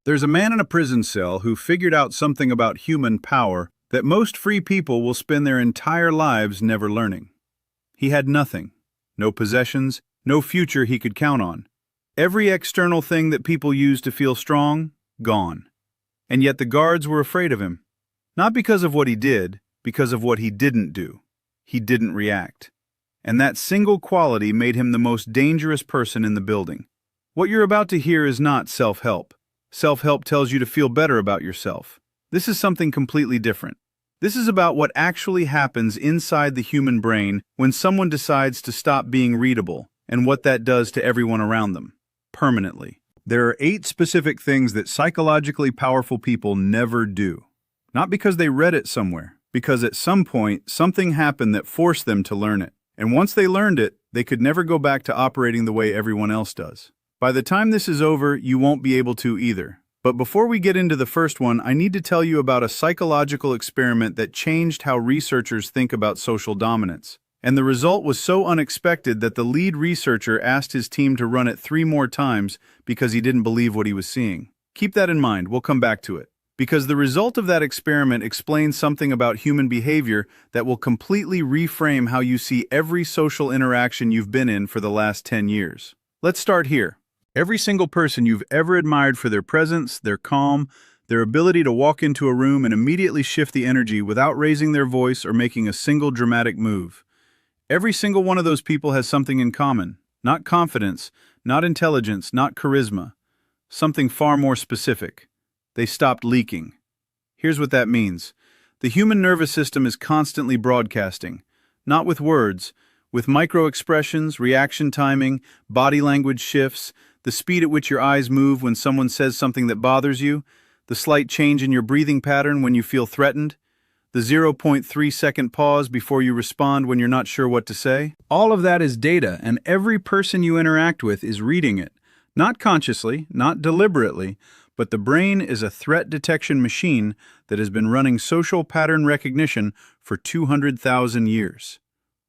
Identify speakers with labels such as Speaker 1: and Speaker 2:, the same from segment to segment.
Speaker 1: There's a man in a prison cell who figured out something about human power that most free people will spend their entire lives never learning. He had nothing, no possessions, no future he could count on. Every external thing that people use to feel strong, gone. And yet the guards were afraid of him. Not because of what he did, because of what he didn't do. He didn't react. And that single quality made him the most dangerous person in the building. What you're about to hear is not self-help. Self-help tells you to feel better about yourself. This is something completely different. This is about what actually happens inside the human brain when someone decides to stop being readable, and what that does to everyone around them, permanently. There are 8 specific things that psychologically powerful people never do. Not because they read it somewhere, because at some point something happened that forced them to learn it. And once they learned it, they could never go back to operating the way everyone else does. By the time this is over, you won't be able to either. But before we get into the first one, I need to tell you about a psychological experiment that changed how researchers think about social dominance. And the result was so unexpected that the lead researcher asked his team to run it 3 more times because he didn't believe what he was seeing. Keep that in mind, we'll come back to it. Because the result of that experiment explains something about human behavior that will completely reframe how you see every social interaction you've been in for the last 10 years. Let's start here. Every single person you've ever admired for their presence, their calm, their ability to walk into a room and immediately shift the energy without raising their voice or making a single dramatic move. Every single one of those people has something in common. Not confidence, not intelligence, not charisma. Something far more specific. They stopped leaking. Here's what that means. The human nervous system is constantly broadcasting, not with words, with micro-expressions, reaction timing, body language shifts, the speed at which your eyes move when someone says something that bothers you, the slight change in your breathing pattern when you feel threatened, the 0.3-second pause before you respond when you're not sure what to say. All of that is data, and every person you interact with is reading it. Not consciously, not deliberately, but the brain is a threat detection machine that has been running social pattern recognition for 200,000 years.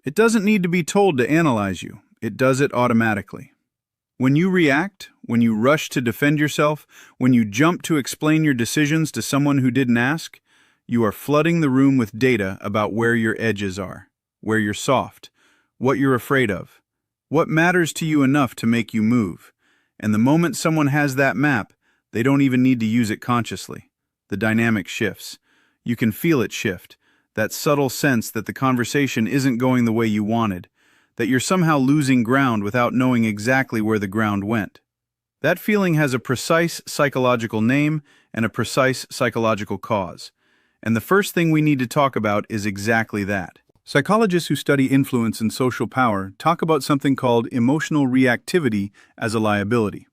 Speaker 1: It doesn't need to be told to analyze you. It does it automatically. When you react, when you rush to defend yourself, when you jump to explain your decisions to someone who didn't ask, you are flooding the room with data about where your edges are, where you're soft, what you're afraid of, what matters to you enough to make you move. And the moment someone has that map, they don't even need to use it consciously. The dynamic shifts. You can feel it shift, that subtle sense that the conversation isn't going the way you wanted, that you're somehow losing ground without knowing exactly where the ground went. That feeling has a precise psychological name and a precise psychological cause. And the first thing we need to talk about is exactly that. Psychologists who study influence and social power talk about something called emotional reactivity as a liability.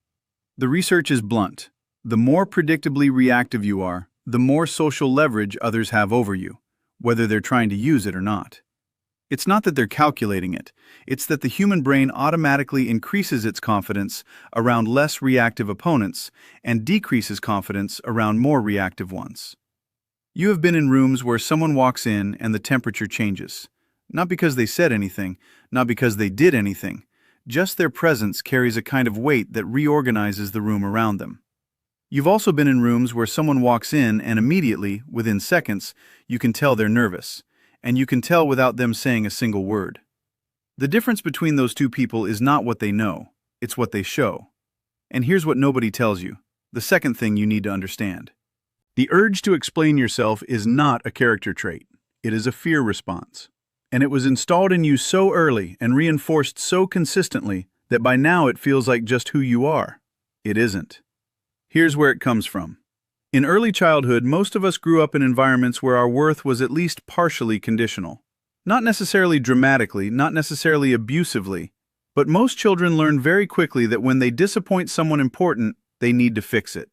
Speaker 1: The research is blunt. The more predictably reactive you are, the more social leverage others have over you, whether they're trying to use it or not. It's not that they're calculating it, it's that the human brain automatically increases its confidence around less reactive opponents and decreases confidence around more reactive ones. You have been in rooms where someone walks in and the temperature changes. Not because they said anything, not because they did anything, just their presence carries a kind of weight that reorganizes the room around them. You've also been in rooms where someone walks in and immediately, within seconds, you can tell they're nervous. And you can tell without them saying a single word. The difference between those two people is not what they know, it's what they show. And here's what nobody tells you, the second thing you need to understand. The urge to explain yourself is not a character trait, it is a fear response. And it was installed in you so early and reinforced so consistently that by now it feels like just who you are. It isn't. Here's where it comes from. In early childhood, most of us grew up in environments where our worth was at least partially conditional. Not necessarily dramatically, not necessarily abusively, but most children learn very quickly that when they disappoint someone important, they need to fix it.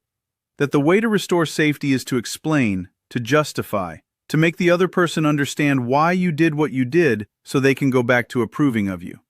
Speaker 1: That the way to restore safety is to explain, to justify, to make the other person understand why you did what you did so they can go back to approving of you.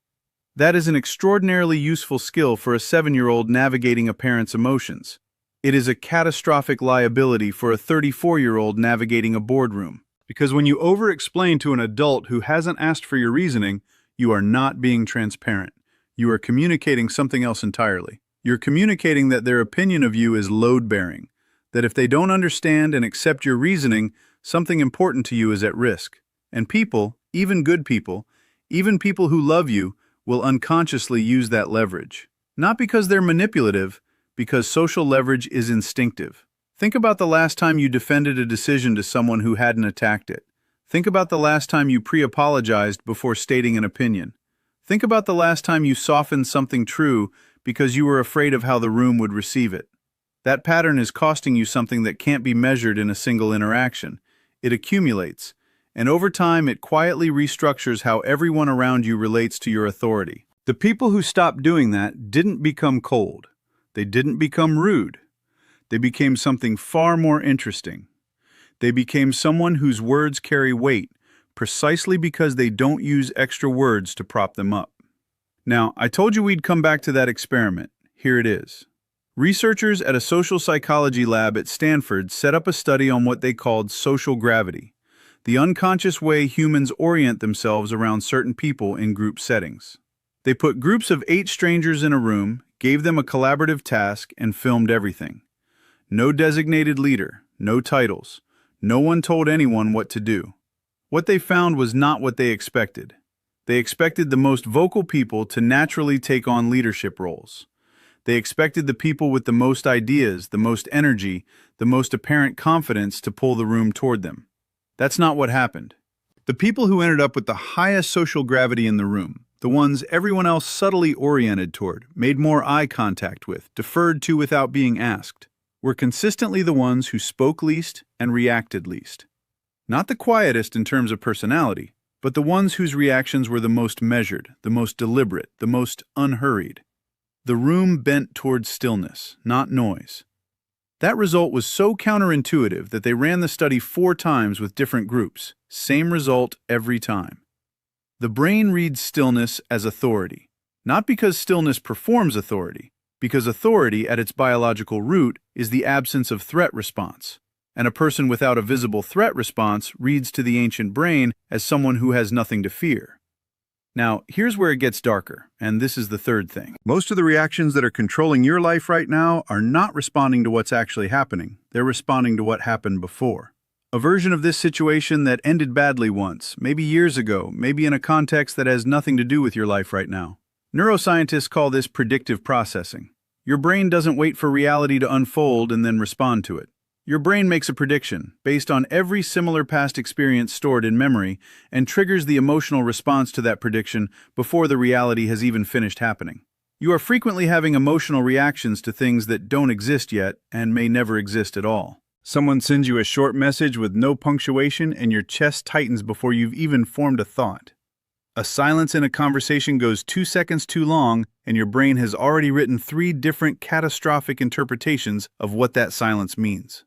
Speaker 1: That is an extraordinarily useful skill for a 7-year-old navigating a parent's emotions. It is a catastrophic liability for a 34-year-old navigating a boardroom. Because when you over-explain to an adult who hasn't asked for your reasoning, you are not being transparent. You are communicating something else entirely. You're communicating that their opinion of you is load-bearing, that if they don't understand and accept your reasoning, something important to you is at risk. And people, even good people, even people who love you, will unconsciously use that leverage. Not because they're manipulative, because social leverage is instinctive. Think about the last time you defended a decision to someone who hadn't attacked it. Think about the last time you pre-apologized before stating an opinion. Think about the last time you softened something true because you were afraid of how the room would receive it. That pattern is costing you something that can't be measured in a single interaction. It accumulates, and over time it quietly restructures how everyone around you relates to your authority. The people who stopped doing that didn't become cold. They didn't become rude. They became something far more interesting. They became someone whose words carry weight, precisely because they don't use extra words to prop them up. Now, I told you we'd come back to that experiment. Here it is. Researchers at a social psychology lab at Stanford set up a study on what they called social gravity, the unconscious way humans orient themselves around certain people in group settings. They put groups of 8 strangers in a room, gave them a collaborative task, and filmed everything. No designated leader, no titles. No one told anyone what to do. What they found was not what they expected. They expected the most vocal people to naturally take on leadership roles. They expected the people with the most ideas, the most energy, the most apparent confidence to pull the room toward them. That's not what happened. The people who ended up with the highest social gravity in the room, the ones everyone else subtly oriented toward, made more eye contact with, deferred to without being asked, were consistently the ones who spoke least and reacted least. Not the quietest in terms of personality, but the ones whose reactions were the most measured, the most deliberate, the most unhurried. The room bent towards stillness, not noise. That result was so counterintuitive that they ran the study 4 times with different groups. Same result every time. The brain reads stillness as authority, not because stillness performs authority, because authority at its biological root is the absence of threat response, and a person without a visible threat response reads to the ancient brain as someone who has nothing to fear. Now, here's where it gets darker, and this is the third thing. Most of the reactions that are controlling your life right now are not responding to what's actually happening. They're responding to what happened before. A version of this situation that ended badly once, maybe years ago, maybe in a context that has nothing to do with your life right now. Neuroscientists call this predictive processing. Your brain doesn't wait for reality to unfold and then respond to it. Your brain makes a prediction based on every similar past experience stored in memory and triggers the emotional response to that prediction before the reality has even finished happening. You are frequently having emotional reactions to things that don't exist yet and may never exist at all. Someone sends you a short message with no punctuation and your chest tightens before you've even formed a thought. A silence in a conversation goes 2 seconds too long and your brain has already written 3 different catastrophic interpretations of what that silence means.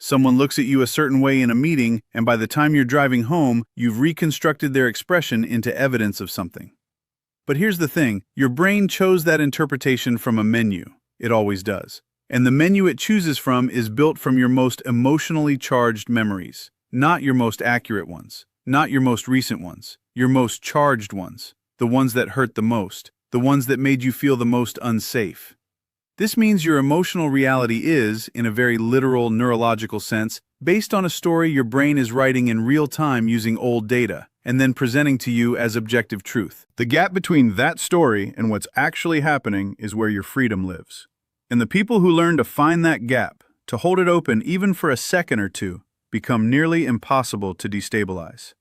Speaker 1: Someone looks at you a certain way in a meeting, and by the time you're driving home, you've reconstructed their expression into evidence of something. But here's the thing, your brain chose that interpretation from a menu. It always does. And the menu it chooses from is built from your most emotionally charged memories, not your most accurate ones, not your most recent ones, your most charged ones, the ones that hurt the most, the ones that made you feel the most unsafe. This means your emotional reality is, in a very literal neurological sense, based on a story your brain is writing in real time using old data, and then presenting to you as objective truth. The gap between that story and what's actually happening is where your freedom lives. And the people who learn to find that gap, to hold it open even for a second or two, become nearly impossible to destabilize.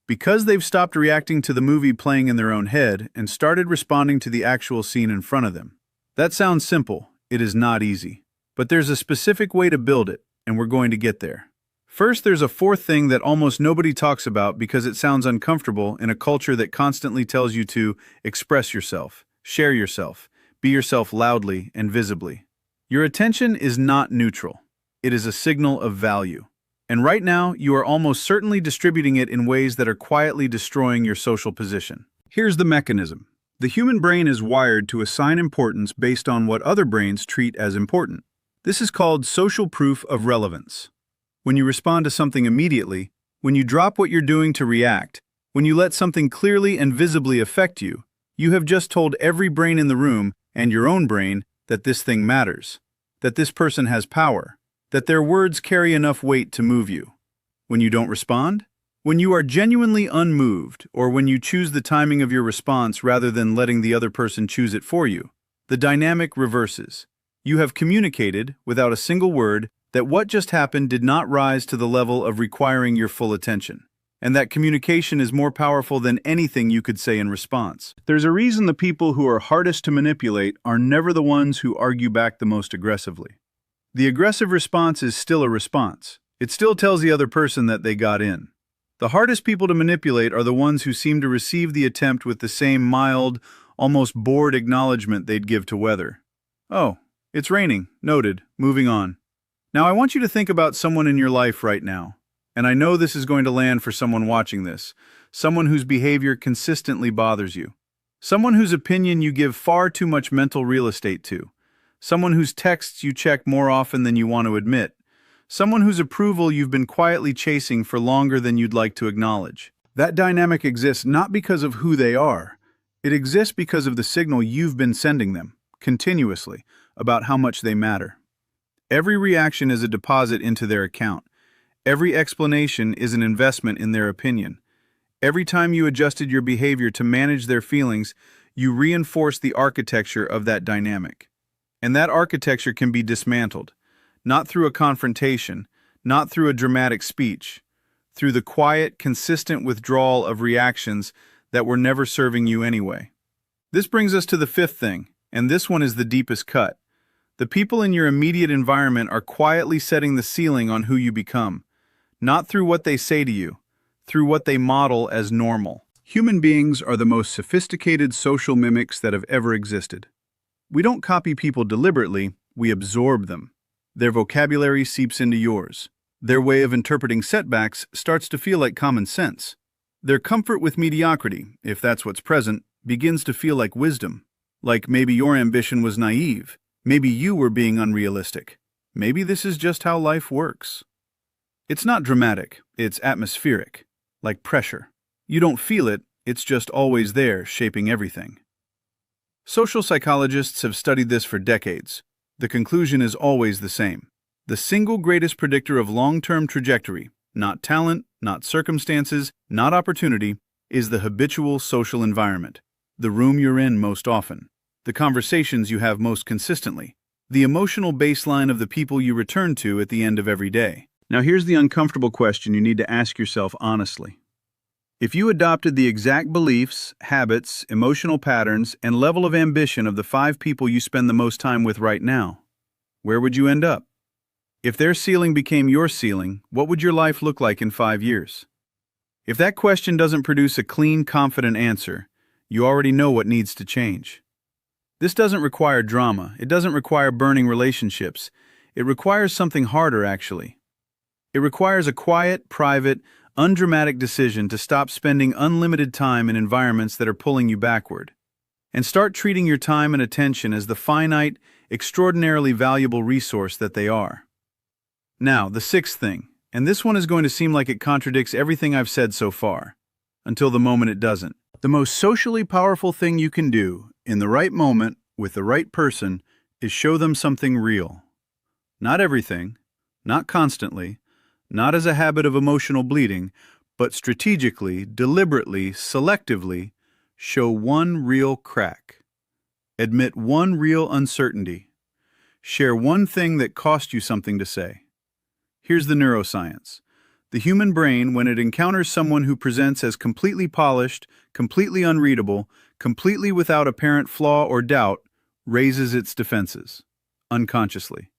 Speaker 1: Because they've stopped reacting to the movie playing in their own head and started responding to the actual scene in front of them. That sounds simple. It is not easy. But there's a specific way to build it, and we're going to get there. First, there's a 4th thing that almost nobody talks about because it sounds uncomfortable in a culture that constantly tells you to express yourself, share yourself, be yourself loudly and visibly. Your attention is not neutral. It is a signal of value. And right now, you are almost certainly distributing it in ways that are quietly destroying your social position. Here's the mechanism. The human brain is wired to assign importance based on what other brains treat as important. This is called social proof of relevance. When you respond to something immediately, when you drop what you're doing to react, when you let something clearly and visibly affect you, you have just told every brain in the room, and your own brain, that this thing matters, that this person has power, that their words carry enough weight to move you. When you don't respond? When you are genuinely unmoved, or when you choose the timing of your response rather than letting the other person choose it for you, the dynamic reverses. You have communicated, without a single word, that what just happened did not rise to the level of requiring your full attention, and that communication is more powerful than anything you could say in response. There's a reason the people who are hardest to manipulate are never the ones who argue back the most aggressively. The aggressive response is still a response. It still tells the other person that they got in. The hardest people to manipulate are the ones who seem to receive the attempt with the same mild, almost bored acknowledgement they'd give to weather. Oh, it's raining. Noted. Moving on. Now I want you to think about someone in your life right now. And I know this is going to land for someone watching this. Someone whose behavior consistently bothers you. Someone whose opinion you give far too much mental real estate to. Someone whose texts you check more often than you want to admit. Someone whose approval you've been quietly chasing for longer than you'd like to acknowledge. That dynamic exists not because of who they are. It exists because of the signal you've been sending them, continuously, about how much they matter. Every reaction is a deposit into their account. Every explanation is an investment in their opinion. Every time you adjusted your behavior to manage their feelings, you reinforced the architecture of that dynamic. And that architecture can be dismantled. Not through a confrontation, not through a dramatic speech, through the quiet, consistent withdrawal of reactions that were never serving you anyway. This brings us to the fifth thing, and this one is the deepest cut. The people in your immediate environment are quietly setting the ceiling on who you become, not through what they say to you, through what they model as normal. Human beings are the most sophisticated social mimics that have ever existed. We don't copy people deliberately, we absorb them. Their vocabulary seeps into yours. Their way of interpreting setbacks starts to feel like common sense. Their comfort with mediocrity, if that's what's present, begins to feel like wisdom. Like maybe your ambition was naive. Maybe you were being unrealistic. Maybe this is just how life works. It's not dramatic, it's atmospheric, like pressure. You don't feel it, it's just always there, shaping everything. Social psychologists have studied this for decades. The conclusion is always the same. The single greatest predictor of long-term trajectory, not talent, not circumstances, not opportunity, is the habitual social environment. The room you're in most often. The conversations you have most consistently. The emotional baseline of the people you return to at the end of every day. Now here's the uncomfortable question you need to ask yourself honestly. If you adopted the exact beliefs, habits, emotional patterns, and level of ambition of the 5 people you spend the most time with right now, where would you end up? If their ceiling became your ceiling, what would your life look like in 5 years? If that question doesn't produce a clean, confident answer, you already know what needs to change. This doesn't require drama. It doesn't require burning relationships. It requires something harder, actually. It requires a quiet, private, undramatic decision to stop spending unlimited time in environments that are pulling you backward, and start treating your time and attention as the finite, extraordinarily valuable resource that they are. Now, the sixth thing, and this one is going to seem like it contradicts everything I've said so far, until the moment it doesn't. The most socially powerful thing you can do, in the right moment, with the right person, is show them something real. Not everything, not constantly, not as a habit of emotional bleeding, but strategically, deliberately, selectively, show one real crack. Admit one real uncertainty. Share one thing that cost you something to say. Here's the neuroscience. The human brain, when it encounters someone who presents as completely polished, completely unreadable, completely without apparent flaw or doubt, raises its defenses, unconsciously.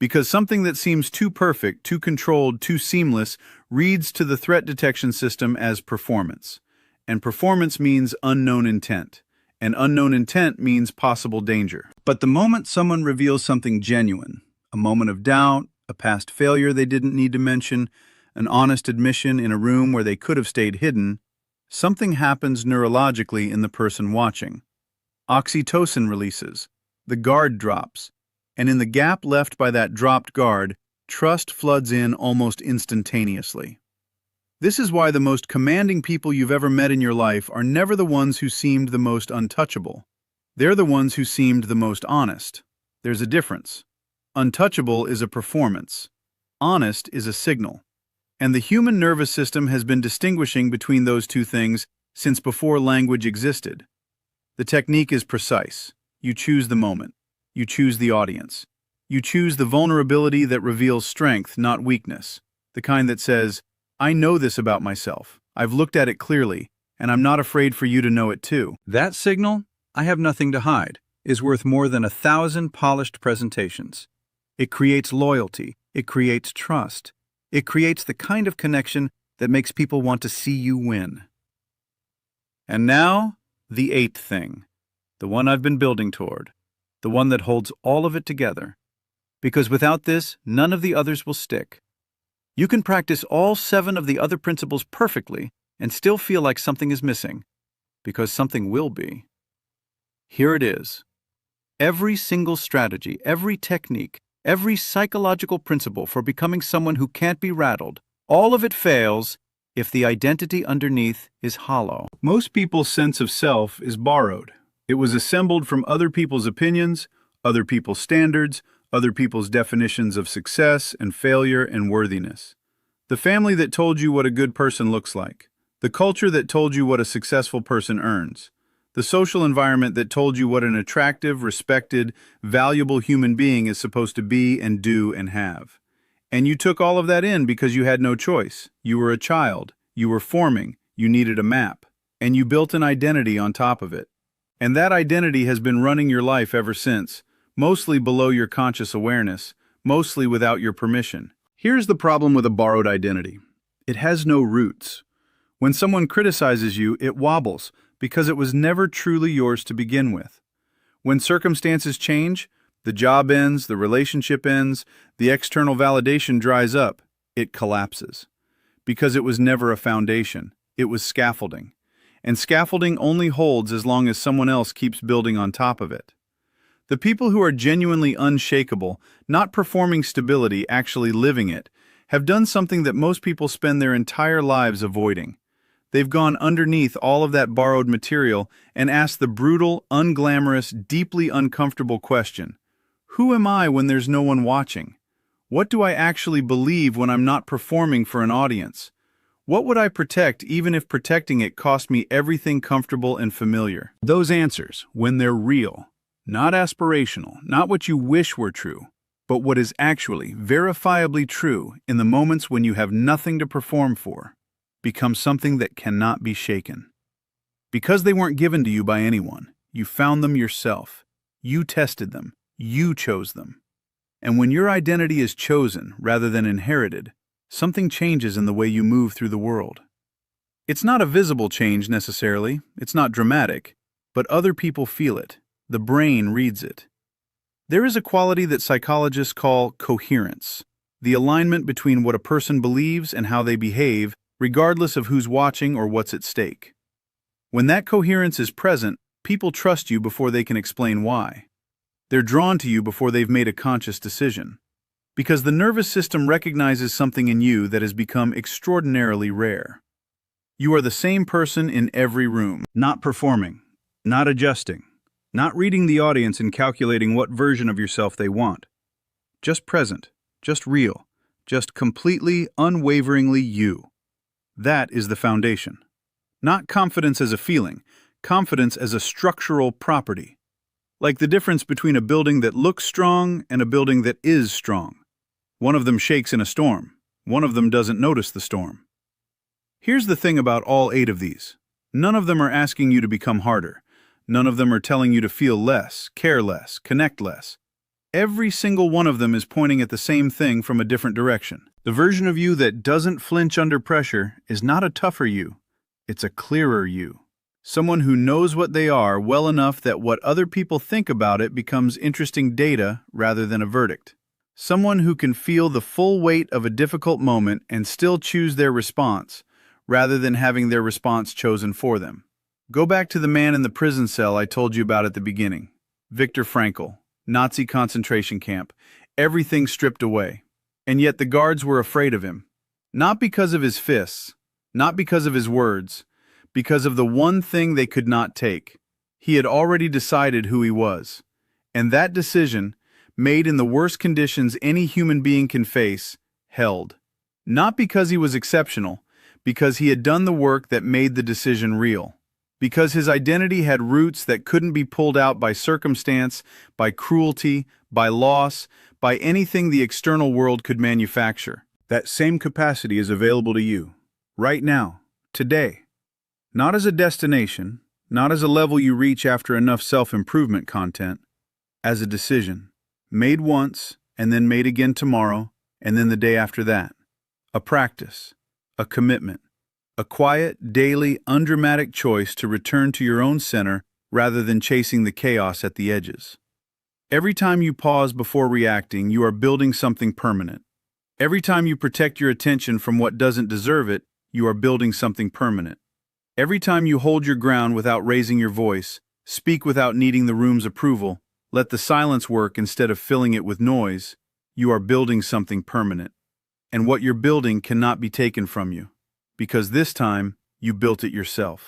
Speaker 1: Because something that seems too perfect, too controlled, too seamless reads to the threat detection system as performance. And performance means unknown intent. And unknown intent means possible danger. But the moment someone reveals something genuine, a moment of doubt, a past failure they didn't need to mention, an honest admission in a room where they could have stayed hidden, something happens neurologically in the person watching. Oxytocin releases. The guard drops. And in the gap left by that dropped guard, trust floods in almost instantaneously. This is why the most commanding people you've ever met in your life are never the ones who seemed the most untouchable. They're the ones who seemed the most honest. There's a difference. Untouchable is a performance. Honest is a signal. And the human nervous system has been distinguishing between those two things since before language existed. The technique is precise. You choose the moment. You choose the audience. You choose the vulnerability that reveals strength, not weakness. The kind that says, I know this about myself. I've looked at it clearly, and I'm not afraid for you to know it too. That signal, I have nothing to hide, is worth more than 1,000 polished presentations. It creates loyalty. It creates trust. It creates the kind of connection that makes people want to see you win. And now, the 8th thing, the one I've been building toward, the one that holds all of it together. Because without this, none of the others will stick. You can practice all 7 of the other principles perfectly and still feel like something is missing, because something will be. Here it is. Every single strategy, every technique, every psychological principle for becoming someone who can't be rattled, all of it fails if the identity underneath is hollow. Most people's sense of self is borrowed. It was assembled from other people's opinions, other people's standards, other people's definitions of success and failure and worthiness. The family that told you what a good person looks like. The culture that told you what a successful person earns. The social environment that told you what an attractive, respected, valuable human being is supposed to be and do and have. And you took all of that in because you had no choice. You were a child. You were forming. You needed a map. And you built an identity on top of it. And that identity has been running your life ever since, mostly below your conscious awareness, mostly without your permission. Here's the problem with a borrowed identity. It has no roots. When someone criticizes you, it wobbles because it was never truly yours to begin with. When circumstances change, the job ends, the relationship ends, the external validation dries up, it collapses. Because it was never a foundation, it was scaffolding. And scaffolding only holds as long as someone else keeps building on top of it. The people who are genuinely unshakable, not performing stability, actually living it, have done something that most people spend their entire lives avoiding. They've gone underneath all of that borrowed material and asked the brutal, unglamorous, deeply uncomfortable question, who am I when there's no one watching? What do I actually believe when I'm not performing for an audience? What would I protect even if protecting it cost me everything comfortable and familiar? Those answers, when they're real, not aspirational, not what you wish were true, but what is actually verifiably true in the moments when you have nothing to perform for, become something that cannot be shaken. Because they weren't given to you by anyone, you found them yourself. You tested them. You chose them. And when your identity is chosen rather than inherited, something changes in the way you move through the world. It's not a visible change necessarily, it's not dramatic, but other people feel it. The brain reads it. There is a quality that psychologists call coherence, the alignment between what a person believes and how they behave, regardless of who's watching or what's at stake. When that coherence is present, people trust you before they can explain why. They're drawn to you before they've made a conscious decision. Because the nervous system recognizes something in you that has become extraordinarily rare. You are the same person in every room, not performing, not adjusting, not reading the audience and calculating what version of yourself they want. Just present, just real, just completely, unwaveringly you. That is the foundation. Not confidence as a feeling, confidence as a structural property. Like the difference between a building that looks strong and a building that is strong. One of them shakes in a storm. One of them doesn't notice the storm. Here's the thing about all 8 of these. None of them are asking you to become harder. None of them are telling you to feel less, care less, connect less. Every single one of them is pointing at the same thing from a different direction. The version of you that doesn't flinch under pressure is not a tougher you. It's a clearer you. Someone who knows what they are well enough that what other people think about it becomes interesting data rather than a verdict. Someone who can feel the full weight of a difficult moment and still choose their response, rather than having their response chosen for them. Go back to the man in the prison cell I told you about at the beginning. Viktor Frankl, Nazi concentration camp, everything stripped away. And yet the guards were afraid of him. Not because of his fists, not because of his words, because of the one thing they could not take. He had already decided who he was. And that decision, made in the worst conditions any human being can face, held. Not because he was exceptional, because he had done the work that made the decision real. Because his identity had roots that couldn't be pulled out by circumstance, by cruelty, by loss, by anything the external world could manufacture. That same capacity is available to you, right now, today. Not as a destination, not as a level you reach after enough self-improvement content, as a decision, made once, and then made again tomorrow, and then the day after that. A practice, a commitment, a quiet, daily, undramatic choice to return to your own center rather than chasing the chaos at the edges. Every time you pause before reacting, you are building something permanent. Every time you protect your attention from what doesn't deserve it, you are building something permanent. Every time you hold your ground without raising your voice, speak without needing the room's approval, let the silence work instead of filling it with noise, you are building something permanent. And what you're building cannot be taken from you, because this time, you built it yourself.